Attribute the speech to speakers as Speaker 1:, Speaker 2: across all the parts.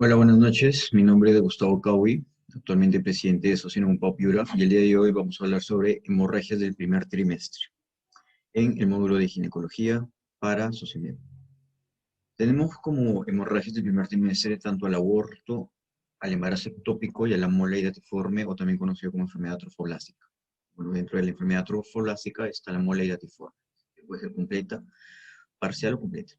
Speaker 1: Hola, buenas noches. Mi nombre es Gustavo Caui, actualmente presidente de Socinum Pop Yura, y el día de hoy vamos a hablar sobre hemorragias del primer trimestre en el módulo de ginecología para Socimed. Tenemos como hemorragias del primer trimestre tanto al aborto, al embarazo ectópico y a la mola hidatiforme, o también conocido como enfermedad trofoblástica. Bueno, dentro de la enfermedad trofoblástica está la mola hidatiforme, que puede ser completa, parcial o completa.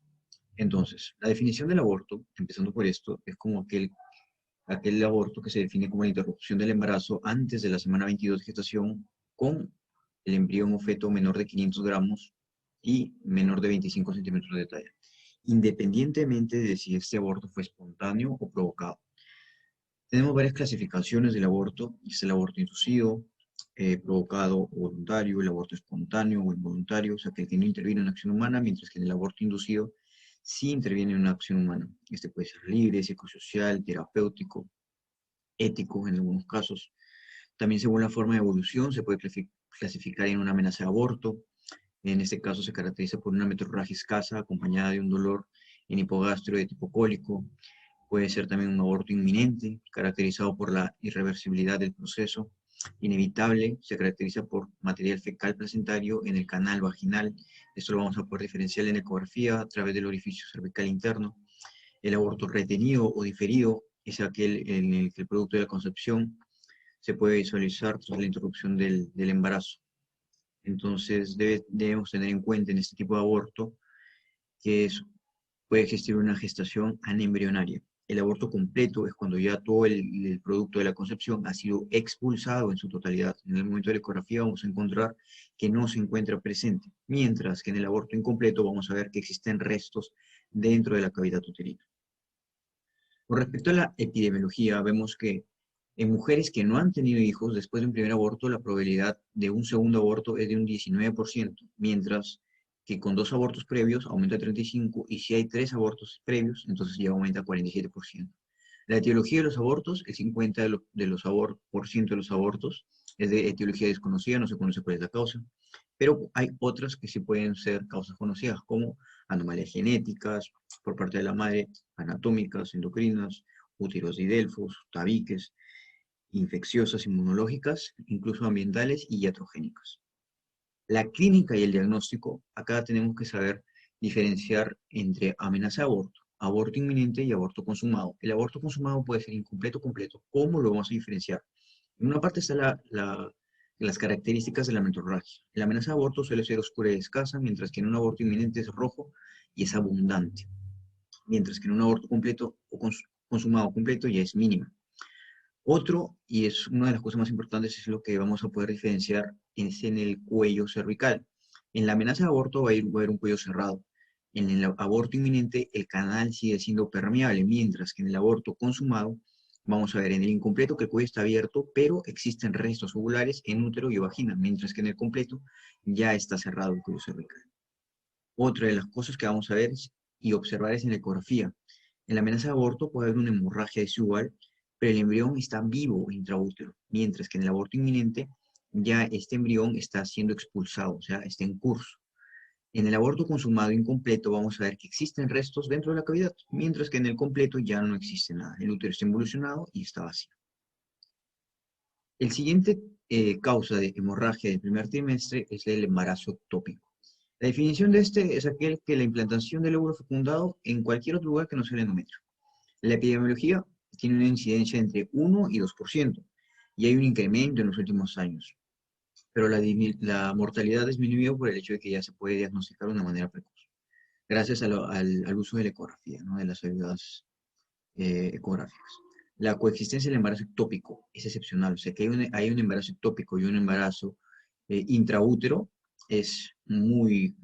Speaker 1: Entonces, la definición del aborto, empezando por esto, es como aquel aborto que se define como la interrupción del embarazo antes de la semana 22 de gestación con el embrión o feto menor de 500 gramos y menor de 25 centímetros de talla, independientemente de si este aborto fue espontáneo o provocado. Tenemos varias clasificaciones del aborto: es el aborto inducido, provocado o voluntario, el aborto espontáneo o involuntario, o sea, que no interviene en una acción humana, mientras que en el aborto inducido sí interviene en una acción humana. Este puede ser libre, psicosocial, terapéutico, ético en algunos casos. También, según la forma de evolución, se puede clasificar en una amenaza de aborto. En este caso se caracteriza por una metrorragia escasa acompañada de un dolor en hipogastrio de tipo cólico. Puede ser también un aborto inminente, caracterizado por la irreversibilidad del proceso. Inevitable, se caracteriza por material fecal placentario en el canal vaginal. Esto lo vamos a poder diferenciar en ecografía a través del orificio cervical interno. El aborto retenido o diferido es aquel en el que el producto de la concepción se puede visualizar tras la interrupción del embarazo. Entonces debemos tener en cuenta en este tipo de aborto que puede existir una gestación anembrionaria. El aborto completo es cuando ya todo el producto de la concepción ha sido expulsado en su totalidad. En el momento de la ecografía vamos a encontrar que no se encuentra presente, mientras que en el aborto incompleto vamos a ver que existen restos dentro de la cavidad uterina. Con respecto a la epidemiología, vemos que en mujeres que no han tenido hijos después de un primer aborto, la probabilidad de un segundo aborto es de un 19%, mientras que con dos abortos previos aumenta a 35%, y si hay tres abortos previos, entonces ya aumenta a 47%. La etiología de los abortos, el 50% por ciento de los abortos es de etiología desconocida, no se conoce cuál es la causa, pero hay otras que sí pueden ser causas conocidas, como anomalías genéticas por parte de la madre, anatómicas, endocrinas, úteros de Delfos, tabiques, infecciosas, inmunológicas, incluso ambientales y iatrogénicas. La clínica y el diagnóstico, acá tenemos que saber diferenciar entre amenaza de aborto, aborto inminente y aborto consumado. El aborto consumado puede ser incompleto o completo. ¿Cómo lo vamos a diferenciar? En una parte está las características de la metrorragia. La amenaza de aborto suele ser oscura y escasa, mientras que en un aborto inminente es rojo y es abundante, mientras que en un aborto completo o consumado completo ya es mínima. Otro, y es una de las cosas más importantes, es lo que vamos a poder diferenciar, es en el cuello cervical. En la amenaza de aborto va a haber un cuello cerrado. En el aborto inminente el canal sigue siendo permeable, mientras que en el aborto consumado vamos a ver en el incompleto que el cuello está abierto, pero existen restos ovulares en útero y vagina, mientras que en el completo ya está cerrado el cuello cervical. Otra de las cosas que vamos a ver y observar es en la ecografía. En la amenaza de aborto puede haber una hemorragia desigual, pero el embrión está vivo intraútero, mientras que en el aborto inminente ya este embrión está siendo expulsado, o sea, está en curso. En el aborto consumado incompleto vamos a ver que existen restos dentro de la cavidad, mientras que en el completo ya no existe nada. El útero está involucionado y está vacío. El siguiente causa de hemorragia del primer trimestre es el embarazo ectópico. La definición de este es aquel que la implantación del óvulo fecundado en cualquier otro lugar que no sea el endometrio. La epidemiología tiene una incidencia entre 1 y 2%, y hay un incremento en los últimos años, pero la mortalidad ha disminuido por el hecho de que ya se puede diagnosticar de una manera precoz, gracias al uso de la ecografía, ¿no? De las ayudas ecográficas. La coexistencia del embarazo ectópico es excepcional, o sea que hay un embarazo ectópico y un embarazo intraútero es muy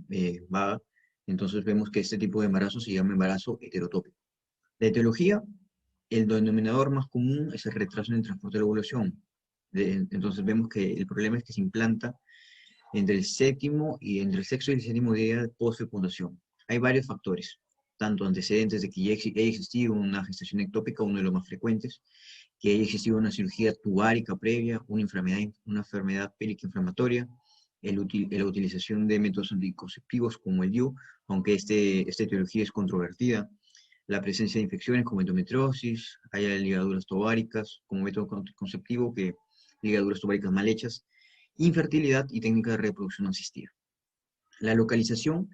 Speaker 1: vaga. Entonces vemos que este tipo de embarazo se llama embarazo heterotópico. La etiología, el denominador más común es el retraso en el transporte de la ovulación. Entonces vemos que el problema es que se implanta entre el sexto y el séptimo día post fecundación. Hay varios factores, tanto antecedentes de que ya haya existido una gestación ectópica, uno de los más frecuentes, que haya existido una cirugía tubárica previa, una enfermedad pélvica inflamatoria, la utilización de métodos anticonceptivos como el DIU, aunque esta etiología es controvertida. la presencia de infecciones como endometriosis, hay ligaduras tobáricas como método conceptivo, que ligaduras tobáricas mal hechas, infertilidad y técnica de reproducción asistida. La localización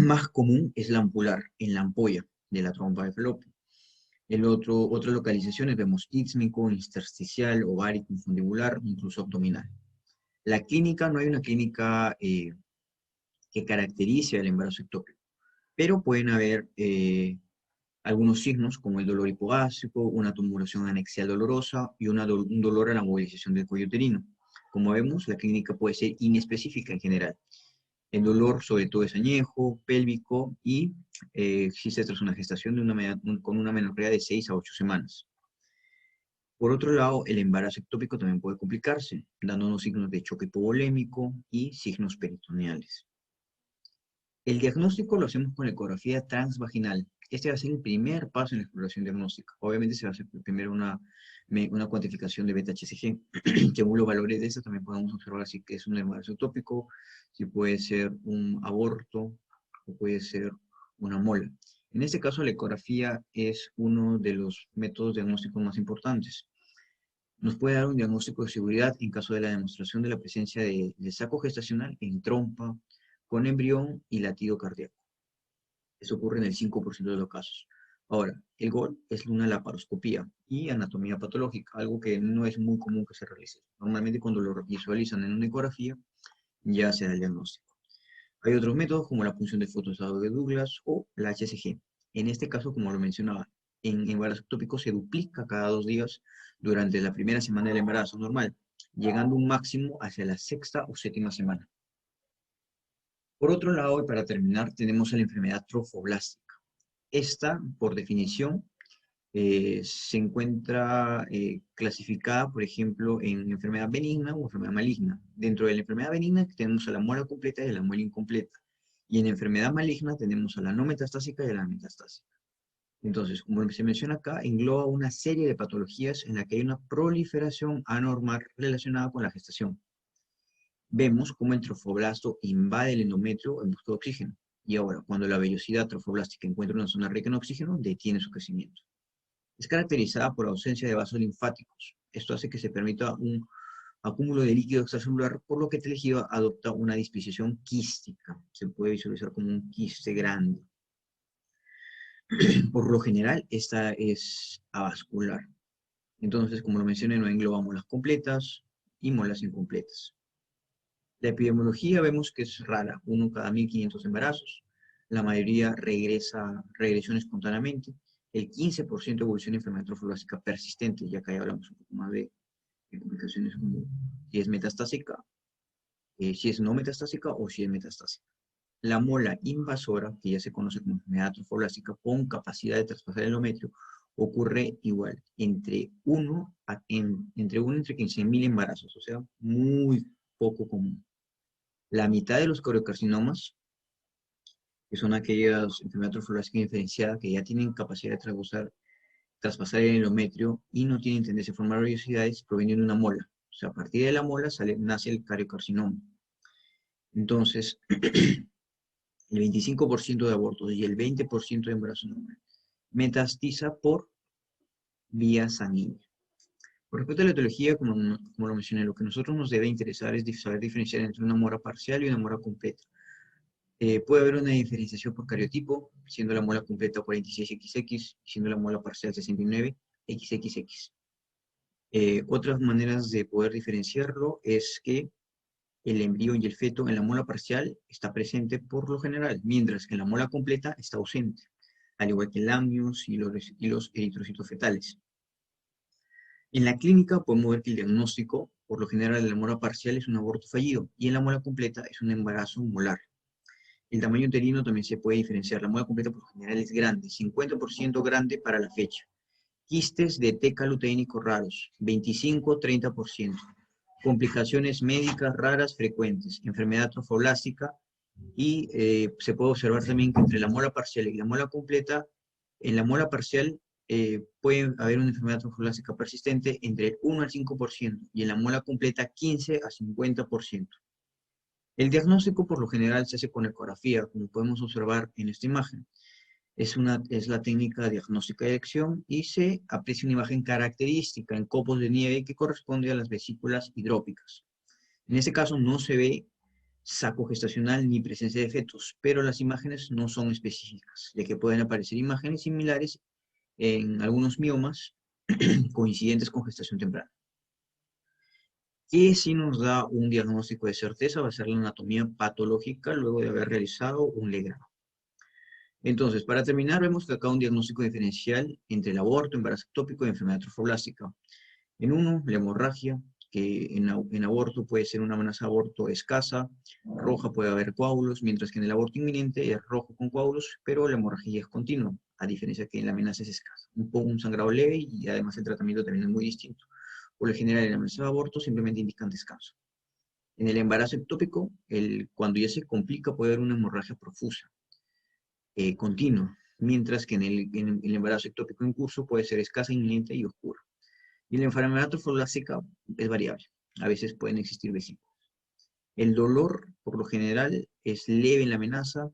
Speaker 1: más común es la ampular, en la ampolla de la trompa de falopio. Otras localizaciones vemos ísmico, intersticial, ovárico, fundibular, incluso abdominal. La clínica, no hay una clínica que caracterice al embarazo ectópico, pero pueden haber algunos signos como el dolor hipogástrico, una tumulación anexial dolorosa y un dolor a la movilización del cuello uterino. Como vemos, la clínica puede ser inespecífica en general. El dolor sobre todo es añejo, pélvico y existe tras una gestación con una menorrea de 6 a 8 semanas. Por otro lado, el embarazo ectópico también puede complicarse, dándonos signos de choque hipovolémico y signos peritoneales. El diagnóstico lo hacemos con ecografía transvaginal. Este va a ser el primer paso en la exploración diagnóstica. Obviamente se va a hacer primero una cuantificación de beta-HCG. Según los valores de eso también podemos observar si es un embarazo ectópico, si puede ser un aborto o puede ser una mola. En este caso, la ecografía es uno de los métodos diagnósticos más importantes. Nos puede dar un diagnóstico de seguridad en caso de la demostración de la presencia de saco gestacional en trompa, con embrión y latido cardíaco. Eso ocurre en el 5% de los casos. Ahora, el gol es una laparoscopía y anatomía patológica, algo que no es muy común que se realice. Normalmente cuando lo visualizan en una ecografía, ya se da el diagnóstico. Hay otros métodos como la punción de fotoestado de Douglas o la HCG. En este caso, como lo mencionaba, en embarazo ectópico se duplica cada 2 días durante la primera semana del embarazo normal, llegando a un máximo hacia la 6ª o 7ª semana. Por otro lado, y para terminar, tenemos la enfermedad trofoblástica. Esta, por definición, se encuentra clasificada, por ejemplo, en enfermedad benigna o enfermedad maligna. Dentro de la enfermedad benigna tenemos a la muela completa y a la muela incompleta. Y en enfermedad maligna tenemos a la no metastásica y a la metastásica. Entonces, como se menciona acá, engloba una serie de patologías en la que hay una proliferación anormal relacionada con la gestación. Vemos cómo el trofoblasto invade el endometrio en busca de oxígeno. Y ahora, cuando la vellosidad trofoblástica encuentra una zona rica en oxígeno, detiene su crecimiento. Es caracterizada por ausencia de vasos linfáticos. Esto hace que se permita un acúmulo de líquido extracelular, por lo que el tejido adopta una disposición quística. Se puede visualizar como un quiste grande. Por lo general, esta es avascular. Entonces, como lo mencioné, no engloba molas completas y molas incompletas. La epidemiología vemos que es rara, 1 cada 1500 embarazos. La mayoría regresión espontáneamente. El 15% evolución de enfermedad trofoblástica persistente, ya que ahí hablamos un poco más de complicaciones como si es metastásica, si es no metastásica o si es metastásica. La mola invasora, que ya se conoce como enfermedad trofoblástica, con capacidad de traspasar el endometrio, ocurre igual, entre 1 entre 15.000 embarazos, o sea, muy poco común. La mitad de los coriocarcinomas, que son aquellas enfermedades trofoblásticas diferenciadas que ya tienen capacidad de traspasar el endometrio y no tienen tendencia a formar vellosidades, provienen de una mola. O sea, a partir de la mola nace el cariocarcinoma. Entonces, el 25% de abortos y el 20% de embarazo normal metastiza por vía sanguínea. Con respecto a la etiología, como lo mencioné, lo que a nosotros nos debe interesar es saber diferenciar entre una mora parcial y una mora completa. Puede haber una diferenciación por cariotipo, siendo la muela completa 46XX, siendo la muela parcial 69XXX. Otras maneras de poder diferenciarlo es que el embrión y el feto en la muela parcial está presente por lo general, mientras que en la muela completa está ausente, al igual que el amnios y los eritrocitos fetales. En la clínica podemos ver que el diagnóstico, por lo general, en la muela parcial es un aborto fallido y en la muela completa es un embarazo molar. El tamaño uterino también se puede diferenciar. La muela completa por lo general es grande, 50% grande para la fecha. Quistes de teca luteínico raros, 25-30%. Complicaciones médicas raras frecuentes, enfermedad trofoblástica y se puede observar también que entre la muela parcial y la muela completa, en la muela parcial puede haber una enfermedad trofoblástica persistente entre el 1 al 5% y en la muela completa 15 a 50%. El diagnóstico por lo general se hace con ecografía, como podemos observar en esta imagen. Es la técnica diagnóstica de elección y se aprecia una imagen característica en copos de nieve que corresponde a las vesículas hidrópicas. En este caso no se ve saco gestacional ni presencia de fetos, pero las imágenes no son específicas, ya que pueden aparecer imágenes similares en algunos miomas coincidentes con gestación temprana. Y si nos da un diagnóstico de certeza, va a ser la anatomía patológica luego de haber realizado un legrado. Entonces, para terminar, vemos que acá un diagnóstico diferencial entre el aborto, embarazo ectópico y enfermedad trofoblástica. En uno, la hemorragia, que en aborto puede ser una amenaza de aborto escasa, roja puede haber coágulos, mientras que en el aborto inminente es rojo con coágulos, pero la hemorragia es continua, a diferencia que en la amenaza es escasa. Un sangrado leve y además el tratamiento también es muy distinto. Por lo general, en la amenaza de aborto simplemente indican descanso. En el embarazo ectópico, cuando ya se complica puede haber una hemorragia profusa, continua, mientras que en el embarazo ectópico en curso puede ser escasa, inminente y oscura. Y la enfermedad trofoblástica es variable. A veces pueden existir vesículas. El dolor, por lo general, es leve en la amenaza.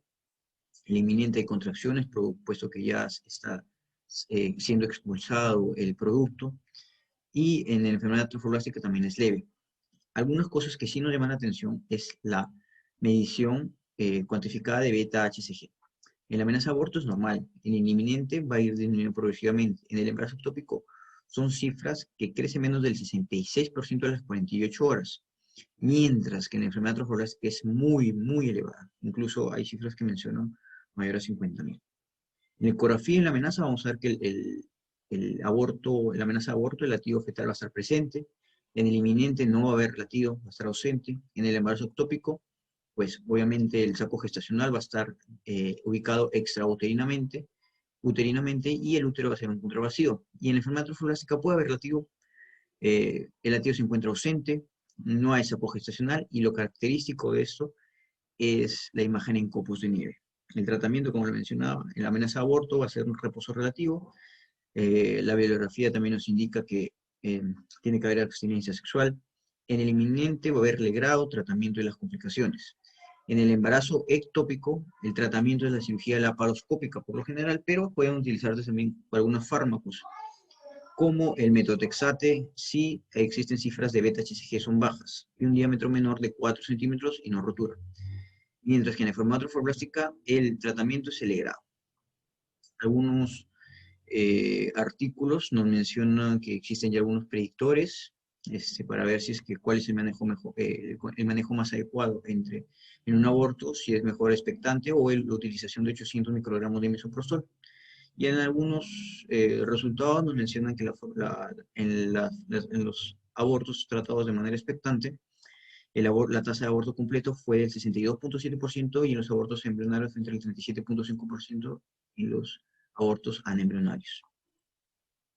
Speaker 1: El inminente hay contracciones, puesto que ya está siendo expulsado el producto. Y en la enfermedad trofoblástica también es leve. Algunas cosas que sí nos llaman la atención es la medición cuantificada de beta-HCG. En la amenaza de aborto es normal. En el inminente va a ir disminuyendo progresivamente. En el embarazo ectópico son cifras que crecen menos del 66% a las 48 horas, mientras que en la enfermedad trofoblástica es muy, muy elevada. Incluso hay cifras que mencionan mayor a 50.000. En el ecografía y en la amenaza vamos a ver que en la amenaza de aborto, el latido fetal va a estar presente. En el inminente no va a haber latido, va a estar ausente. En el embarazo ectópico, pues obviamente el saco gestacional va a estar ubicado extrauterinamente, y el útero va a ser un punto vacío. Y en la enfermedad trofoblástica puede haber latido, el latido se encuentra ausente, no hay saco gestacional, y lo característico de esto es la imagen en copos de nieve. El tratamiento, como lo mencionaba, en la amenaza de aborto va a ser un reposo relativo. La bibliografía también nos indica que tiene que haber abstinencia sexual. En el inminente va a haber legrado, tratamiento de las complicaciones. En el embarazo ectópico, el tratamiento es la cirugía laparoscópica por lo general, pero pueden utilizarse también algunos fármacos, como el metotrexate, si existen cifras de beta-HCG son bajas, y un diámetro menor de 4 centímetros y no rotura. Mientras que en la enfermedad trofoblástica, el tratamiento es el legrado. Algunos artículos nos mencionan que existen ya algunos predictores para ver si es que cuál es el manejo, el manejo más adecuado en un aborto, si es mejor expectante o la utilización de 800 microgramos de misoprostol. Y en algunos resultados nos mencionan que en los abortos tratados de manera expectante, la tasa de aborto completo fue del 62.7% y en los abortos embrionarios entre el 37.5% y los abortos anembrionarios.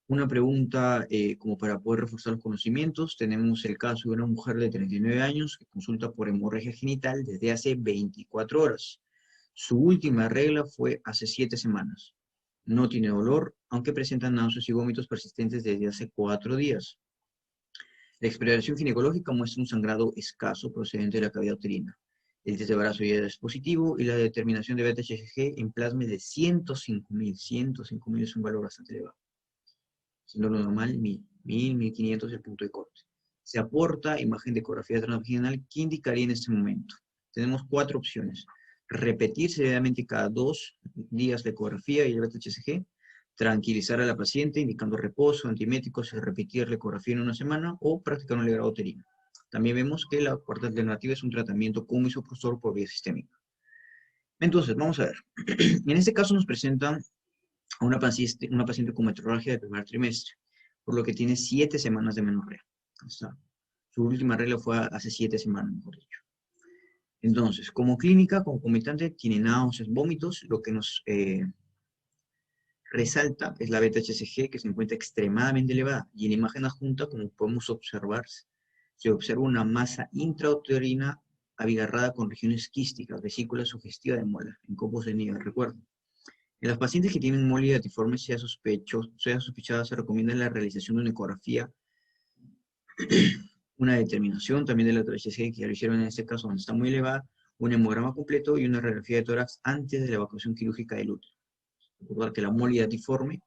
Speaker 1: Una pregunta como para poder reforzar los conocimientos. Tenemos el caso de una mujer de 39 años que consulta por hemorragia genital desde hace 24 horas. Su última regla fue hace 7 semanas. No tiene dolor, aunque presenta náuseas y vómitos persistentes desde hace 4 días. La exploración ginecológica muestra un sangrado escaso procedente de la cavidad uterina. El test de embarazo ya es positivo y la determinación de beta-HCG en plasma es de 105.000. 105.000 es un valor bastante elevado. Siendo lo normal, 1.000, 1.500 es el punto de corte. Se aporta imagen de ecografía transvaginal. ¿Qué indicaría en este momento? Tenemos 4 opciones. Repetir severamente cada 2 días la ecografía y el beta-HCG, tranquilizar a la paciente indicando reposo, antieméticos, repetir la ecografía en una semana o practicar un legrado uterino. También vemos que la cuarta alternativa es un tratamiento con misoprostol por vía sistémica. Entonces, vamos a ver. En este caso nos presentan a una paciente con metrorragia del primer trimestre, por lo que tiene 7 semanas de menorrea. Su última regla fue hace 7 semanas, mejor dicho. Entonces, como clínica concomitante, tiene náuseas, vómitos. Lo que nos resalta es la beta-HCG, que se encuentra extremadamente elevada, y en la imagen adjunta, como podemos observar, se observa una masa intrauterina abigarrada con regiones quísticas, vesícula sugestiva de mola, en copos de nieve, recuerden. En las pacientes que tienen molia datiforme sea sospechada, se recomienda la realización de una ecografía, una determinación también de la HCG, que ya lo hicieron en este caso, donde está muy elevada, un hemograma completo y una radiografía de tórax antes de la evacuación quirúrgica del útero. Recordar que la molidatiforme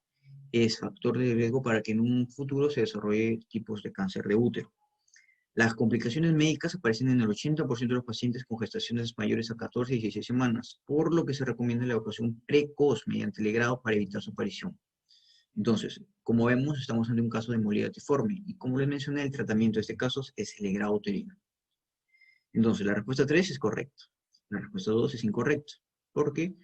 Speaker 1: es factor de riesgo para que en un futuro se desarrolle tipos de cáncer de útero. Las complicaciones médicas aparecen en el 80% de los pacientes con gestaciones mayores a 14 y 16 semanas, por lo que se recomienda la evacuación precoz mediante legrado para evitar su aparición. Entonces, como vemos, estamos ante un caso de molidatiforme, y como les mencioné, el tratamiento de este caso es el legrado uterino. Entonces, la respuesta 3 es correcta. La respuesta 2 es incorrecta, porque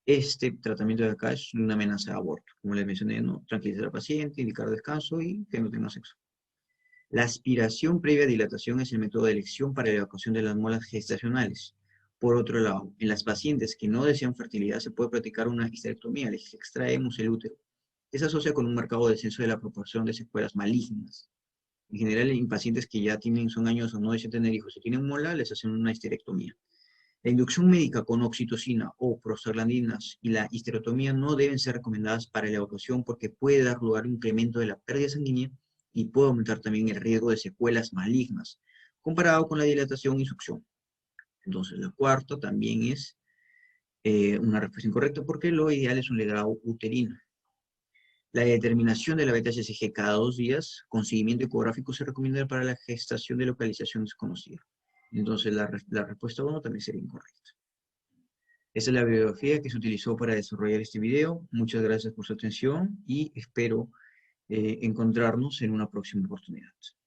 Speaker 1: este tratamiento de acá es una amenaza de aborto. Como les mencioné, ¿no? Tranquilizar al paciente, indicar descanso y que no tenga sexo. La aspiración previa a dilatación es el método de elección para la evacuación de las muelas gestacionales. Por otro lado, en las pacientes que no desean fertilidad se puede practicar una histerectomía, les extraemos el útero. Se asocia con un marcado descenso de la proporción de secuelas malignas. En general, en pacientes que ya son años o no desean tener hijos y tienen mola, les hacen una histerectomía. La inducción médica con oxitocina o prostaglandinas y la histerectomía no deben ser recomendadas para la evacuación porque puede dar lugar a un incremento de la pérdida sanguínea y puede aumentar también el riesgo de secuelas malignas, comparado con la dilatación y succión. Entonces, la cuarta también es una respuesta incorrecta porque lo ideal es un legrado uterino. La determinación de la beta-HCG cada 2 días con seguimiento ecográfico se recomienda para la gestación de localización desconocida. Entonces, la respuesta 1 también sería incorrecta. Esta es la bibliografía que se utilizó para desarrollar este video. Muchas gracias por su atención y espero encontrarnos en una próxima oportunidad.